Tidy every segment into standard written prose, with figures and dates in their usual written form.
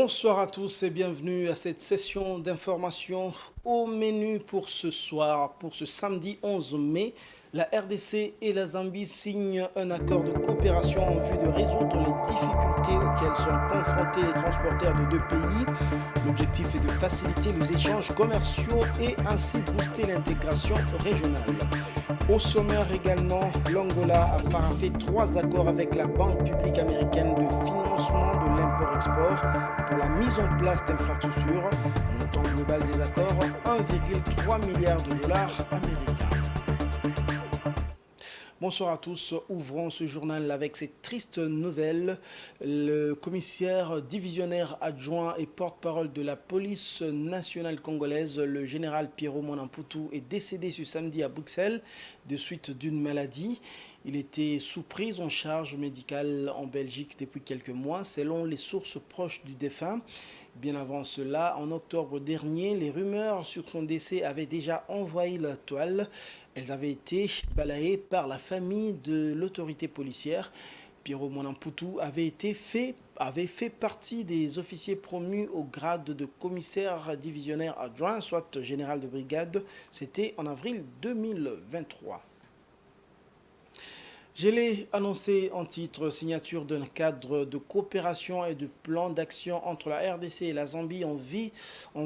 Bonsoir à tous et bienvenue à cette session d'information au menu pour ce soir, pour ce samedi 11 mai. La RDC et la Zambie signent un accord de coopération en vue de résoudre les difficultés auxquelles sont confrontés les transporteurs de deux pays. L'objectif est de faciliter les échanges commerciaux et ainsi booster l'intégration régionale. Au sommaire également, l'Angola a paraphé 3 accords avec la Banque publique américaine de financement de l'import-export pour la mise en place d'infrastructures. Montant global des accords, 1,3 milliard de dollars américains. Bonsoir à tous. Ouvrons ce journal avec cette triste nouvelle. Le commissaire divisionnaire adjoint et porte-parole de la police nationale congolaise, le général Pierrot Monamputu, est décédé ce samedi à Bruxelles de suite d'une maladie. Il était sous prise en charge médicale en Belgique depuis quelques mois, selon les sources proches du défunt. Bien avant cela, en octobre dernier, les rumeurs sur son décès avaient déjà envahi la toile. Elles avaient été balayées par la famille de l'autorité policière. Pierrot Monamputu avait fait partie des officiers promus au grade de commissaire divisionnaire adjoint, soit général de brigade. C'était en avril 2023. Je l'ai annoncé en titre, signature d'un cadre de coopération et de plan d'action entre la RDC et la Zambie en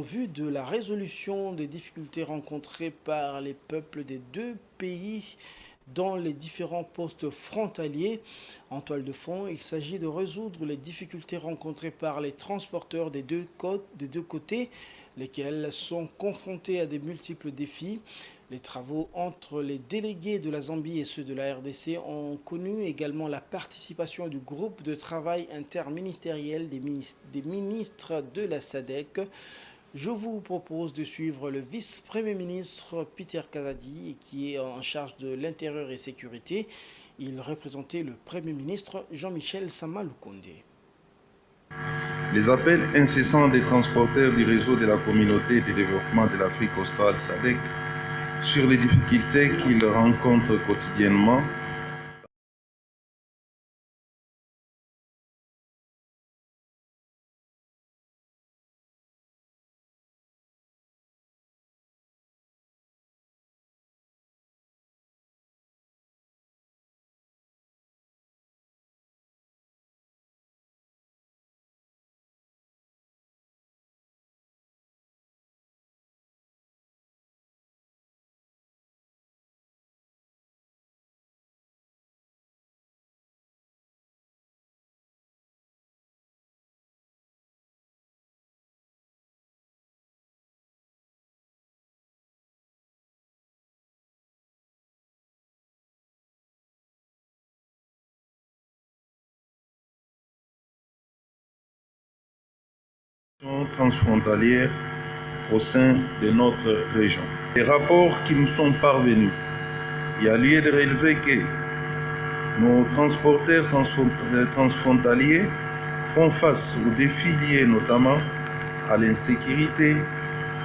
vue de la résolution des difficultés rencontrées par les peuples des deux pays dans les différents postes frontaliers. En toile de fond, il s'agit de résoudre les difficultés rencontrées par les transporteurs des deux côtés, lesquels sont confrontés à des multiples défis. Les travaux entre les délégués de la Zambie et ceux de la RDC ont connu également la participation du groupe de travail interministériel des ministres de la SADC. Je vous propose de suivre le vice-premier ministre Peter Kazadi, qui est en charge de l'intérieur et sécurité. Il représentait le premier ministre Jean-Michel Sama Lukonde. Les appels incessants des transporteurs du réseau de la communauté de développement de l'Afrique australe SADC sur les difficultés qu'ils rencontrent quotidiennement transfrontalières au sein de notre région. Les rapports qui nous sont parvenus, il y a lieu de relever que nos transporteurs transfrontaliers font face aux défis liés notamment à l'insécurité,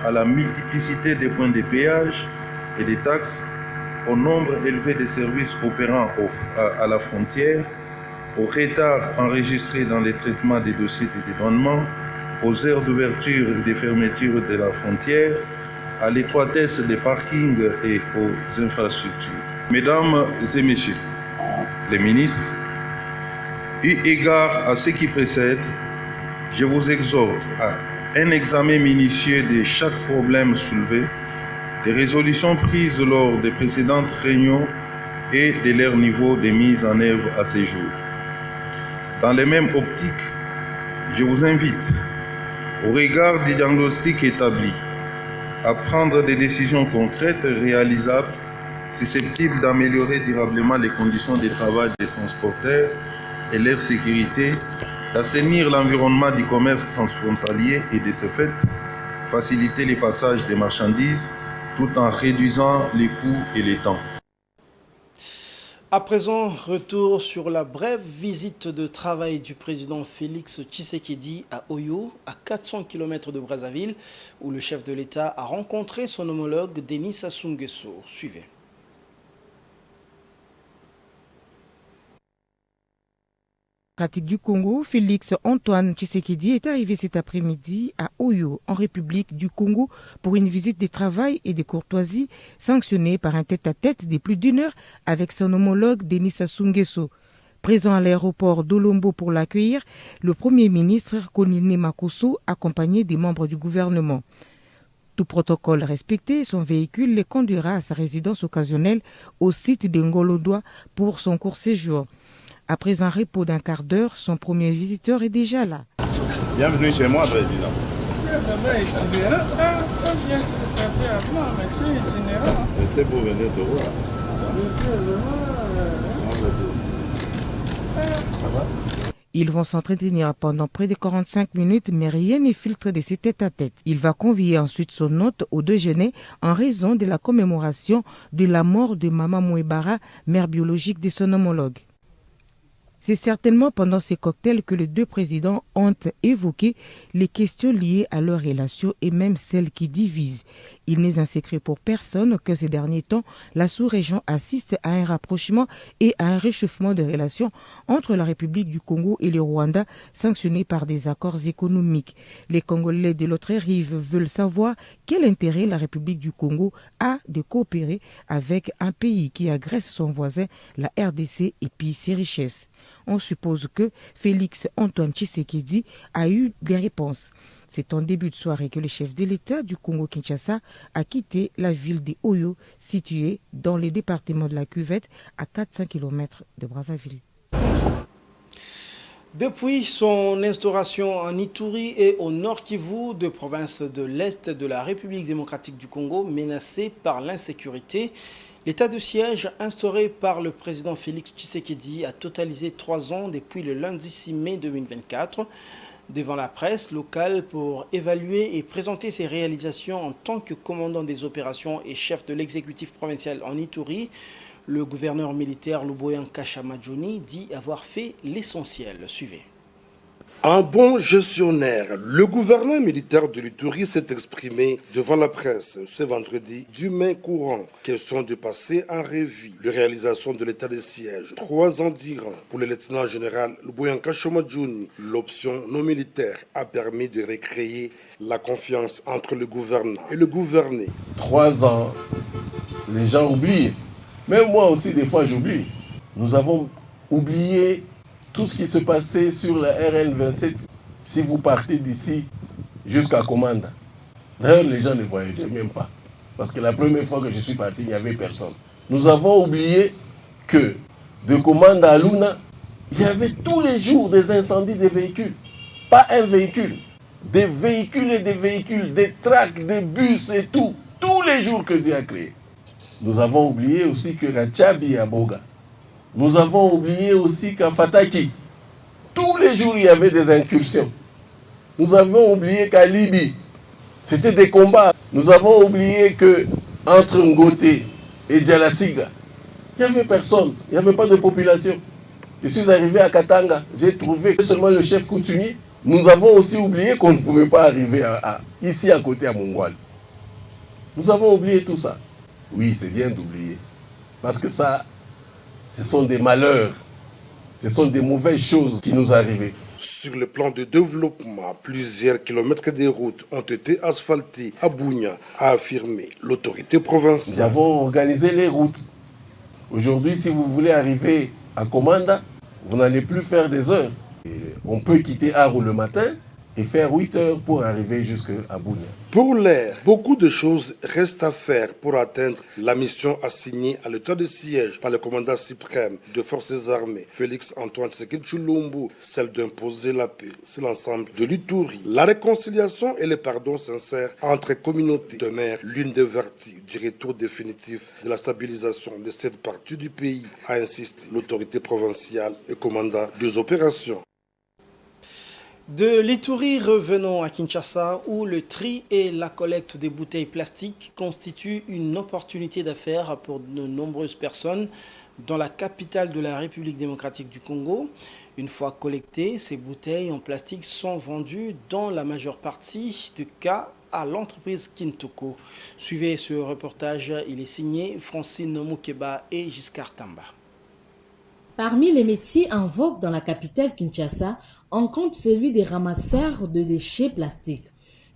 à la multiplicité des points de péage et des taxes, au nombre élevé de services opérant à la frontière, au retard enregistré dans les traitements des dossiers de dédouanement, aux heures d'ouverture et de fermeture de la frontière, à l'étroitesse des parkings et aux infrastructures. Mesdames et messieurs les ministres, eu égard à ce qui précède, je vous exhorte à un examen minutieux de chaque problème soulevé, des résolutions prises lors des précédentes réunions et de leur niveau de mise en œuvre à ce jour. Dans les mêmes optiques, je vous invite, au regard du diagnostic établi, à prendre des décisions concrètes et réalisables susceptibles d'améliorer durablement les conditions de travail des transporteurs et leur sécurité, d'assainir l'environnement du commerce transfrontalier et de ce fait, faciliter les passages des marchandises tout en réduisant les coûts et les temps. À présent, retour sur la brève visite de travail du président Félix Tshisekedi à Oyo, à 400 km de Brazzaville, où le chef de l'État a rencontré son homologue Denis Sassou Nguesso. Suivez. Pratique du Congo, Félix Antoine Tshisekedi est arrivé cet après-midi à Oyo, en République du Congo, pour une visite de travail et de courtoisie sanctionnée par un tête-à-tête de plus d'une heure avec son homologue Denis Sassou Nguesso. Présent à l'aéroport d'Olombo pour l'accueillir, le Premier ministre Konine Makosso, accompagné des membres du gouvernement. Tout protocole respecté, son véhicule les conduira à sa résidence occasionnelle au site d'Ngolodoa pour son court séjour. Après un repos d'un quart d'heure, son premier visiteur est déjà là. Bienvenue chez moi, président. C'est pour venir te voir. Ils vont s'entretenir pendant près de 45 minutes, mais rien n'est filtré de ces tête-à-tête. Il va convier ensuite son hôte au déjeuner en raison de la commémoration de la mort de Mama Mouebara, mère biologique de son homologue. C'est certainement pendant ces cocktails que les deux présidents ont évoqué les questions liées à leur relation et même celles qui divisent. Il n'est un secret pour personne que ces derniers temps, la sous-région assiste à un rapprochement et à un réchauffement de relations entre la République du Congo et le Rwanda, sanctionnés par des accords économiques. Les Congolais de l'autre rive veulent savoir quel intérêt la République du Congo a de coopérer avec un pays qui agresse son voisin, la RDC, et pille ses richesses. On suppose que Félix Antoine Tshisekedi a eu des réponses. C'est en début de soirée que le chef de l'État du Congo-Kinshasa a quitté la ville de Oyo, située dans le département de la Cuvette, à 400 km de Brazzaville. Depuis son instauration en Ituri et au Nord Kivu, deux provinces de l'Est de la République démocratique du Congo menacées par l'insécurité, l'état de siège instauré par le président Félix Tshisekedi a totalisé 3 ans depuis le lundi 6 mai 2024. Devant la presse locale pour évaluer et présenter ses réalisations en tant que commandant des opérations et chef de l'exécutif provincial en Ituri, le gouverneur militaire Luboya Nkashama Djoni dit avoir fait l'essentiel. Suivez. Un bon gestionnaire, le gouverneur militaire de l'Ituri s'est exprimé devant la presse ce vendredi du mai courant. Question de passer en revue les réalisations de l'état de siège. 3 ans durant pour le lieutenant général Luboya Nkashama Djoni. L'option non militaire a permis de recréer la confiance entre le gouverneur et le gouverné. 3 ans, les gens oublient. Même moi aussi, des fois, j'oublie. Nous avons oublié tout ce qui se passait sur la RN 27, si vous partez d'ici jusqu'à Komanda. D'ailleurs, les gens ne voyageaient même pas. Parce que la première fois que je suis parti, il n'y avait personne. Nous avons oublié que de Komanda à Luna, il y avait tous les jours des incendies de véhicules. Pas un véhicule. Des véhicules et des véhicules, des tracks, des bus et tout. Tous les jours que Dieu a créé. Nous avons oublié aussi que à Tchabi et à Boga. Nous avons oublié aussi qu'à Fataki, tous les jours, il y avait des incursions. Nous avons oublié qu'à Libye, c'était des combats. Nous avons oublié qu'entre Ngote et Djalasiga, il n'y avait personne, il n'y avait pas de population. Je suis arrivé à Katanga, j'ai trouvé seulement le chef coutumier. Nous avons aussi oublié qu'on ne pouvait pas arriver ici à côté à Mongoual. Nous avons oublié tout ça. Oui, c'est bien d'oublier. Parce que ça, ce sont des malheurs, ce sont des mauvaises choses qui nous arrivent. Sur le plan de développement, plusieurs kilomètres de routes ont été asphaltés à Bunia, a affirmé l'autorité provinciale. Nous avons organisé les routes. Aujourd'hui, si vous voulez arriver à Komanda, vous n'allez plus faire des heures. Et on peut quitter Aru le matin et faire 8 heures pour arriver jusqu'à Bunia. Pour l'heure, beaucoup de choses restent à faire pour atteindre la mission assignée à l'état de siège par le commandant suprême des forces armées, Félix Antoine Tshisekedi Tshilombo, celle d'imposer la paix sur l'ensemble de l'Ituri. La réconciliation et le pardon sincère entre communautés demeurent l'une des vertus du retour définitif de la stabilisation de cette partie du pays, a insisté l'autorité provinciale et commandant des opérations. De l'Ituri, revenons à Kinshasa où le tri et la collecte des bouteilles plastiques constituent une opportunité d'affaires pour de nombreuses personnes dans la capitale de la République démocratique du Congo. Une fois collectées, ces bouteilles en plastique sont vendues dans la majeure partie des cas à l'entreprise Kintoko. Suivez ce reportage, il est signé Francine Moukeba et Giscard Tamba. Parmi les métiers en vogue dans la capitale Kinshasa, on compte celui des ramasseurs de déchets plastiques.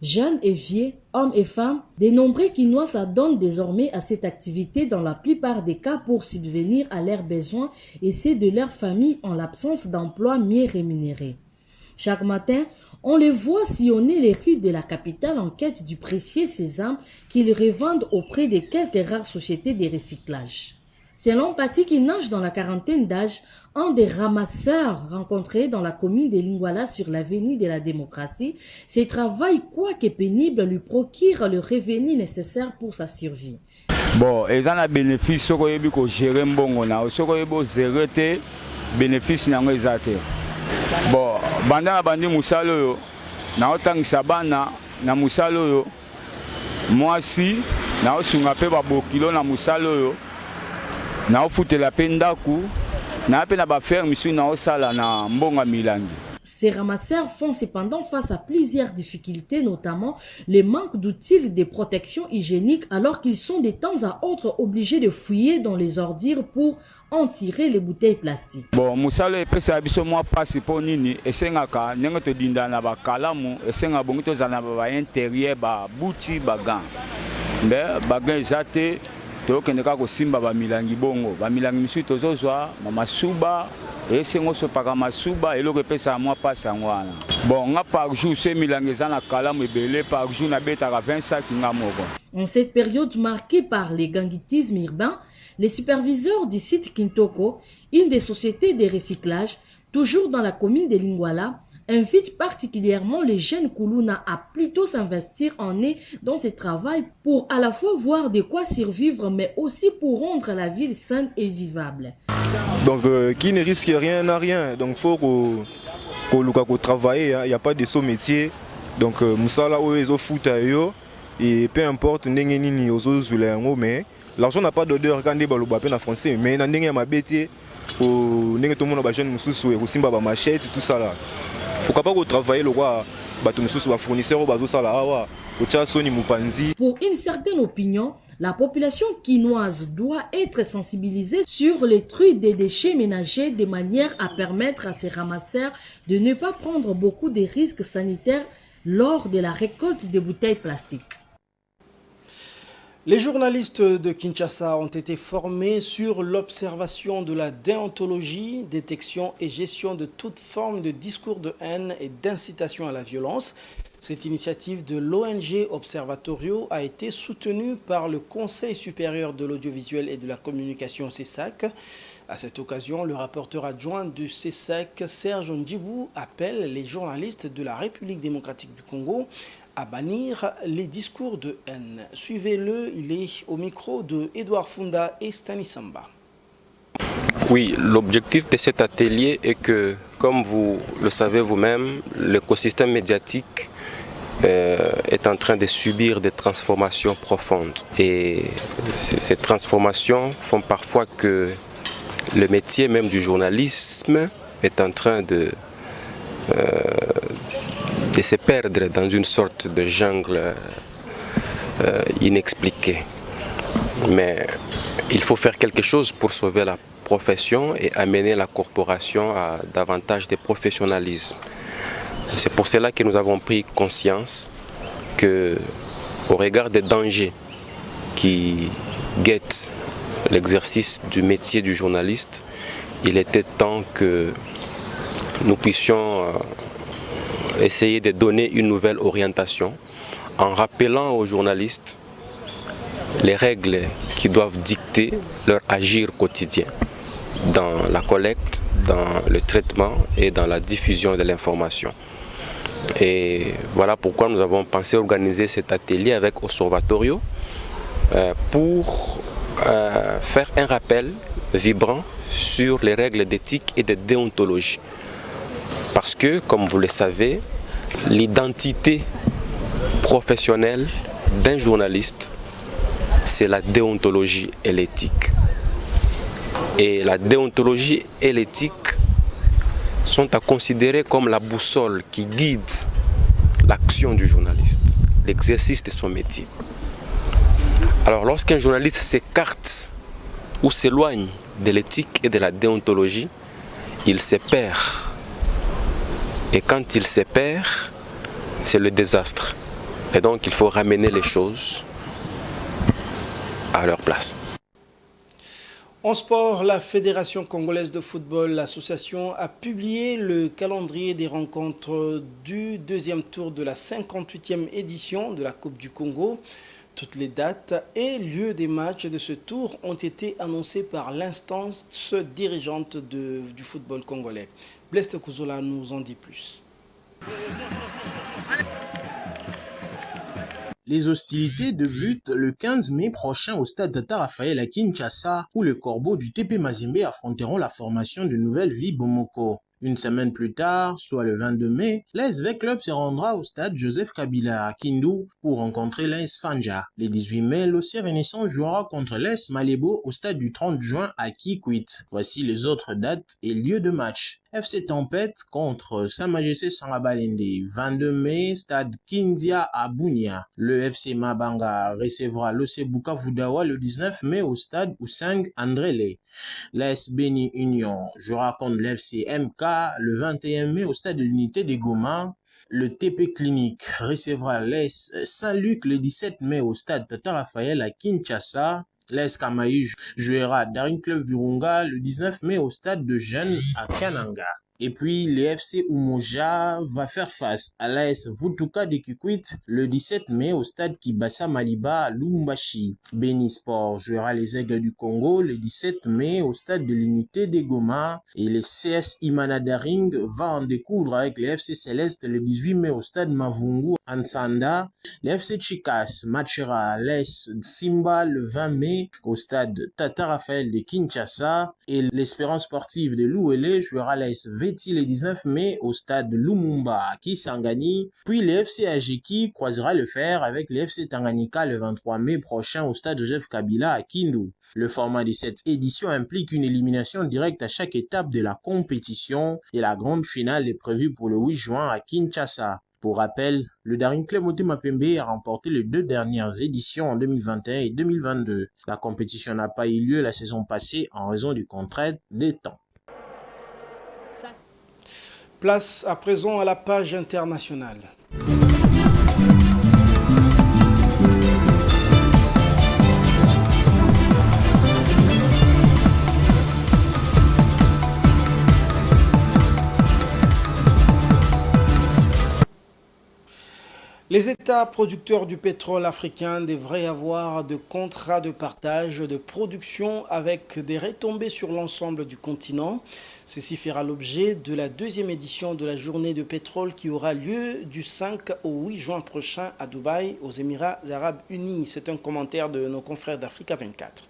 Jeunes et vieux, hommes et femmes, de nombreux Kinois s'adonnent désormais à cette activité dans la plupart des cas pour subvenir à leurs besoins et ceux de leur famille en l'absence d'emplois mieux rémunérés. Chaque matin, on les voit sillonner les rues de la capitale en quête du précieux sésame qu'ils revendent auprès de quelques rares sociétés de recyclage. Selon Paty qui nage dans la quarantaine d'âge, un des ramasseurs rencontrés dans la commune de Lingwala sur l'avenue de la démocratie, ce travail, quoique pénible, lui procure le revenu nécessaire pour sa survie. Bon, ils ont un bénéfice, ce qu'on a géré, ce qu'on a géré, bénéfice n'a pas été. Bon, pendant bandi musalo, na otang sabana na musalo, moi si na osungape babokilo na musalo, na ofute la pendaku, na apena ba faire mission na osala na mbonga milangi. Ces ramasseurs font cependant face à plusieurs difficultés, notamment le manque d'outils de protection hygiénique, alors qu'ils sont de temps à autre obligés de fouiller dans les ordures pour en tirer les bouteilles plastiques. Bon, musalo epesa biso mwa pasi po nini esengaka ndenge to dinda na ba kalamu esenga bongo to zana ba intérieur ba buti bagan. Nde bagan ezate to kendeka ko simba ba milangi bongo. Ba milangi misu tozozwa masuba esengo so paka masuba eloko epesa mwa pasi ngwana. Bon, nga par jour ce milangi zana kalamu ebele par jour na betaka 20 sacs nga moko. En cette période marquée par les gangitismes urbains, les superviseurs du site Kintoko, une des sociétés de recyclage, toujours dans la commune de Lingwala, invitent particulièrement les jeunes Koulouna à plutôt s'investir en eux dans ce travail pour à la fois voir de quoi survivre, mais aussi pour rendre la ville saine et vivable. Donc, qui ne risque rien n'a rien. Donc, il faut qu'on travaille. Il n'y a pas de saut métier. Donc, Moussala, ils ont foutu et peu importe, mais l'argent n'a pas d'odeur quand on parle en français, mais il y a des bêtises, tout le monde a des machettes, tout ça là. Pourquoi pas travailler le roi, fournisseur, Pour une certaine opinion, la population quinoise doit être sensibilisée sur les tri des déchets ménagers de manière à permettre à ces ramasseurs de ne pas prendre beaucoup de risques sanitaires lors de la récolte des bouteilles plastiques. Les journalistes de Kinshasa ont été formés sur l'observation de la déontologie, détection et gestion de toute forme de discours de haine et d'incitation à la violence. Cette initiative de l'ONG Observatorio a été soutenue par le Conseil supérieur de l'audiovisuel et de la communication CESAC. À cette occasion, le rapporteur adjoint du CESAC, Serge Ndjibou, appelle les journalistes de la République démocratique du Congo à bannir les discours de haine. Suivez-le, il est au micro de Edouard Funda et Stanisamba. Oui, l'objectif de cet atelier est que, comme vous le savez vous-même, l'écosystème médiatique est en train de subir des transformations profondes. Et ces transformations font parfois que le métier même du journalisme est en train de se perdre dans une sorte de jungle inexpliquée. Mais il faut faire quelque chose pour sauver la profession et amener la corporation à davantage de professionnalisme. C'est pour cela que nous avons pris conscience que, au regard des dangers qui guettent l'exercice du métier du journaliste, il était temps que nous puissions essayer de donner une nouvelle orientation en rappelant aux journalistes les règles qui doivent dicter leur agir quotidien dans la collecte, dans le traitement et dans la diffusion de l'information. Et voilà pourquoi nous avons pensé organiser cet atelier avec Observatorio pour faire un rappel vibrant sur les règles d'éthique et de déontologie. Parce que, comme vous le savez, l'identité professionnelle d'un journaliste, c'est la déontologie et l'éthique. Et la déontologie et l'éthique sont à considérer comme la boussole qui guide l'action du journaliste, l'exercice de son métier. Alors lorsqu'un journaliste s'écarte ou s'éloigne de l'éthique et de la déontologie, il se perd. Et quand il se perd, c'est le désastre. Et donc il faut ramener les choses à leur place. En sport, la Fédération congolaise de football, l'association, a publié le calendrier des rencontres du deuxième tour de la 58e édition de la Coupe du Congo. Toutes les dates et lieux des matchs de ce tour ont été annoncés par l'instance dirigeante du football congolais. Blaise Kouzola nous en dit plus. Les hostilités débutent le 15 mai prochain au stade Tata Raphaël à Kinshasa, où les Corbeaux du TP Mazembe affronteront la formation de Nouvelle Vie Bomoko. Une semaine plus tard, soit le 22 mai, l'ASV Club se rendra au stade Joseph Kabila à Kindu pour rencontrer l'AS Fanja. Le 18 mai, l'OCR Renaissance jouera contre l'AS Malebo au stade du 30 juin à Kikwit. Voici les autres dates et lieux de match. FC Tempête contre Sa Majesté Sangabalende, 22 mai, stade Kindia à Bunia. Le FC Mabanga recevra l'OC Bukavu-Dawa le 19 mai au stade Usang Andrele. L'AS Beni Union jouera contre l'FC MK le 21 mai au stade de l'Unité de Goma. Le TP Clinique recevra l'AS Saint-Luc le 17 mai au stade Tata Raphaël à Kinshasa. L'AS Kamaï jouera Daring Club Virunga le 19 mai au stade de Jeunes à Kananga. Et puis, le FC Umoja va faire face à l'AS Vutuka de Kikwit le 17 mai au stade Kibasa Maliba à Lumbashi. Beni Sport jouera les Aigles du Congo le 17 mai au stade de l'Unité de Goma. Et le CS Imana Daring va en découdre avec le FC Céleste le 18 mai au stade Mavungu Ansanda. Le FC Chikas matchera l'AS Simba le 20 mai au stade Tata Raphaël de Kinshasa. Et l'Espérance sportive de Louélé jouera l'AS Veti le 19 mai au stade Lumumba à Kisangani. Puis le FC Ajiki croisera le fer avec le FC Tanganyika le 23 mai prochain au stade Joseph Kabila à Kindu. Le format de cette édition implique une élimination directe à chaque étape de la compétition et la grande finale est prévue pour le 8 juin à Kinshasa. Pour rappel, le Daring Club Motema Pembe a remporté les 2 dernières éditions en 2021 et 2022. La compétition n'a pas eu lieu la saison passée en raison du contrainte des temps. Place à présent à la page internationale. Les États producteurs du pétrole africain devraient avoir de contrats de partage de production avec des retombées sur l'ensemble du continent. Ceci fera l'objet de la 2e édition de la journée de pétrole qui aura lieu du 5 au 8 juin prochain à Dubaï, aux Émirats Arabes Unis. C'est un commentaire de nos confrères d'Africa 24.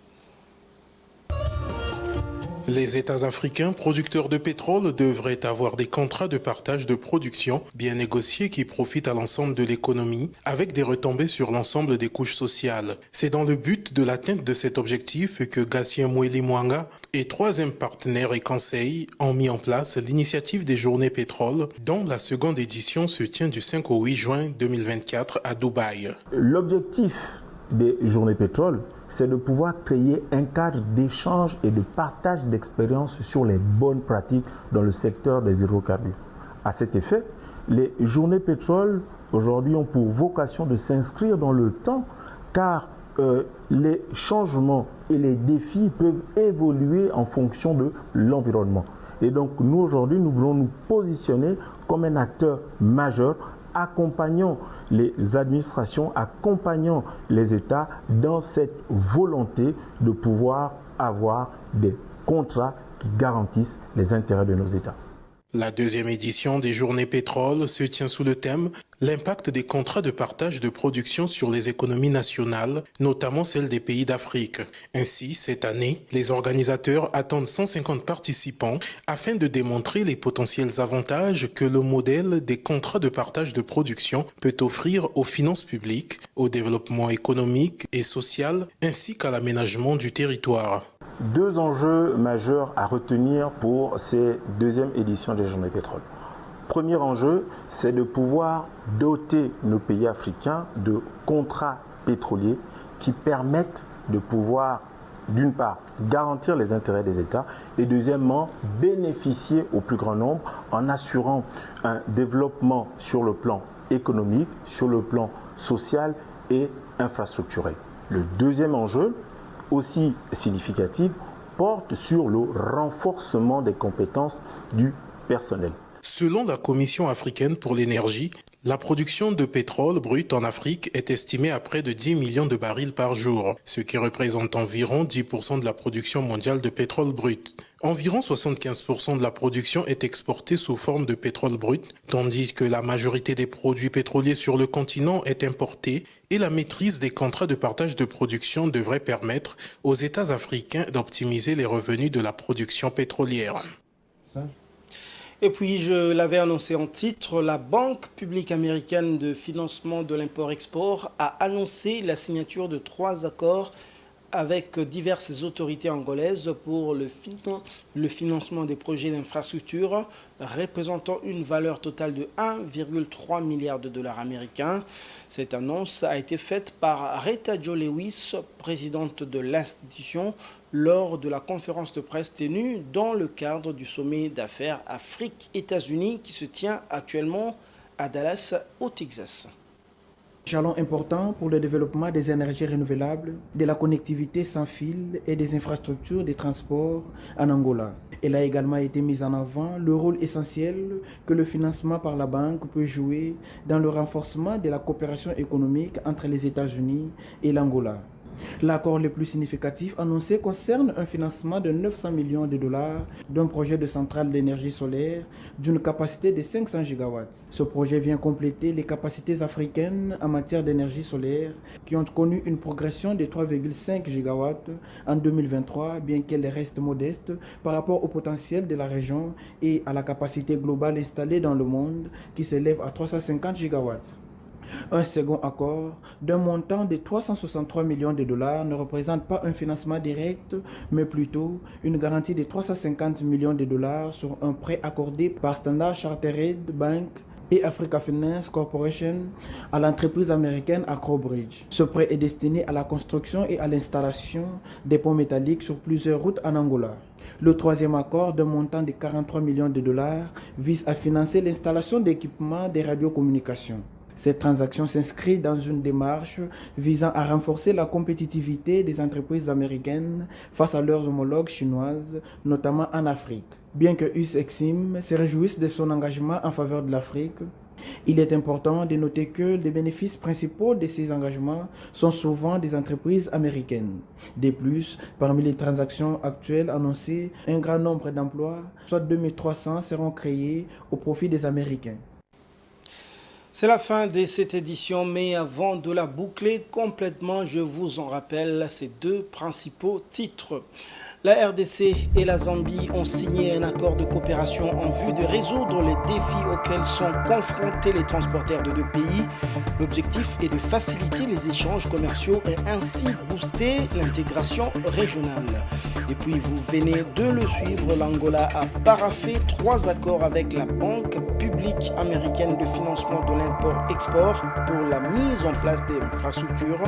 Les États africains producteurs de pétrole devraient avoir des contrats de partage de production bien négociés qui profitent à l'ensemble de l'économie avec des retombées sur l'ensemble des couches sociales. C'est dans le but de l'atteinte de cet objectif que Gatien Mweli Mwanga et 3e partenaires et conseils ont mis en place l'initiative des Journées Pétrole dont la 2e édition se tient du 5 au 8 juin 2024 à Dubaï. L'objectif des Journées Pétrole, c'est de pouvoir créer un cadre d'échange et de partage d'expériences sur les bonnes pratiques dans le secteur des hydrocarbures. À cet effet, les Journées Pétrole aujourd'hui ont pour vocation de s'inscrire dans le temps car les changements et les défis peuvent évoluer en fonction de l'environnement. Et donc nous aujourd'hui, nous voulons nous positionner comme un acteur majeur accompagnant les administrations, accompagnant les États dans cette volonté de pouvoir avoir des contrats qui garantissent les intérêts de nos États. La 2e édition des Journées Pétrole se tient sous le thème « L'impact des contrats de partage de production sur les économies nationales, notamment celles des pays d'Afrique ». Ainsi, cette année, les organisateurs attendent 150 participants afin de démontrer les potentiels avantages que le modèle des contrats de partage de production peut offrir aux finances publiques, au développement économique et social, ainsi qu'à l'aménagement du territoire. 2 enjeux majeurs à retenir pour ces 2e éditions des Journées Pétrole. Premier enjeu, c'est de pouvoir doter nos pays africains de contrats pétroliers qui permettent de pouvoir d'une part, garantir les intérêts des États et deuxièmement, bénéficier au plus grand nombre en assurant un développement sur le plan économique, sur le plan social et infrastructurel. Le deuxième enjeu, aussi significatif, porte sur le renforcement des compétences du personnel. Selon la Commission africaine pour l'énergie, la production de pétrole brut en Afrique est estimée à près de 10 millions de barils par jour, ce qui représente environ 10% de la production mondiale de pétrole brut. Environ 75% de la production est exportée sous forme de pétrole brut, tandis que la majorité des produits pétroliers sur le continent est importée et la maîtrise des contrats de partage de production devrait permettre aux États africains d'optimiser les revenus de la production pétrolière. Et puis, je l'avais annoncé en titre, la Banque publique américaine de financement de l'import-export a annoncé la signature de 3 accords avec diverses autorités angolaises pour le financement des projets d'infrastructure représentant une valeur totale de 1,3 milliard de dollars américains. Cette annonce a été faite par Rita Jo Lewis, présidente de l'institution, lors de la conférence de presse tenue dans le cadre du sommet d'affaires Afrique-États-Unis qui se tient actuellement à Dallas, au Texas. Jalon important pour le développement des énergies renouvelables, de la connectivité sans fil et des infrastructures de transport en Angola. Elle a également été mise en avant le rôle essentiel que le financement par la banque peut jouer dans le renforcement de la coopération économique entre les États-Unis et l'Angola. L'accord le plus significatif annoncé concerne un financement de 900 millions de dollars d'un projet de centrale d'énergie solaire d'une capacité de 500 gigawatts. Ce projet vient compléter les capacités africaines en matière d'énergie solaire qui ont connu une progression de 3,5 gigawatts en 2023, bien qu'elle reste modeste par rapport au potentiel de la région et à la capacité globale installée dans le monde qui s'élève à 350 gigawatts. Un second accord d'un montant de 363 millions de dollars ne représente pas un financement direct, mais plutôt une garantie de 350 millions de dollars sur un prêt accordé par Standard Chartered Bank et Africa Finance Corporation à l'entreprise américaine Acrobridge. Ce prêt est destiné à la construction et à l'installation des ponts métalliques sur plusieurs routes en Angola. Le troisième accord d'un montant de 43 millions de dollars vise à financer l'installation d'équipements de radiocommunications. Cette transaction s'inscrit dans une démarche visant à renforcer la compétitivité des entreprises américaines face à leurs homologues chinoises, notamment en Afrique. Bien que US Exim se réjouisse de son engagement en faveur de l'Afrique, il est important de noter que les bénéfices principaux de ces engagements sont souvent des entreprises américaines. De plus, parmi les transactions actuelles annoncées, un grand nombre d'emplois, soit 2300, seront créés au profit des Américains. C'est la fin de cette édition, mais avant de la boucler complètement, je vous en rappelle ces 2 principaux titres. La RDC et la Zambie ont signé un accord de coopération en vue de résoudre les défis auxquels sont confrontés les transporteurs de 2 pays. L'objectif est de faciliter les échanges commerciaux et ainsi booster l'intégration régionale. Et puis vous venez de le suivre, l'Angola a paraphé 3 accords avec la Banque publique américaine de financement de l'import-export pour la mise en place des infrastructures.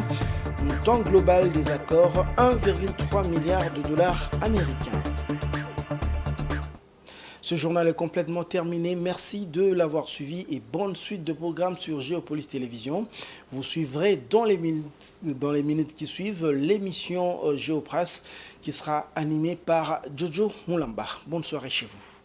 Montant global des accords, 1,3 milliard de dollars américains. Ce journal est complètement terminé. Merci de l'avoir suivi et bonne suite de programmes sur Géopolis Télévision. Vous suivrez dans les minutes qui suivent l'émission Géopras qui sera animée par Jojo Moulamba. Bonne soirée chez vous.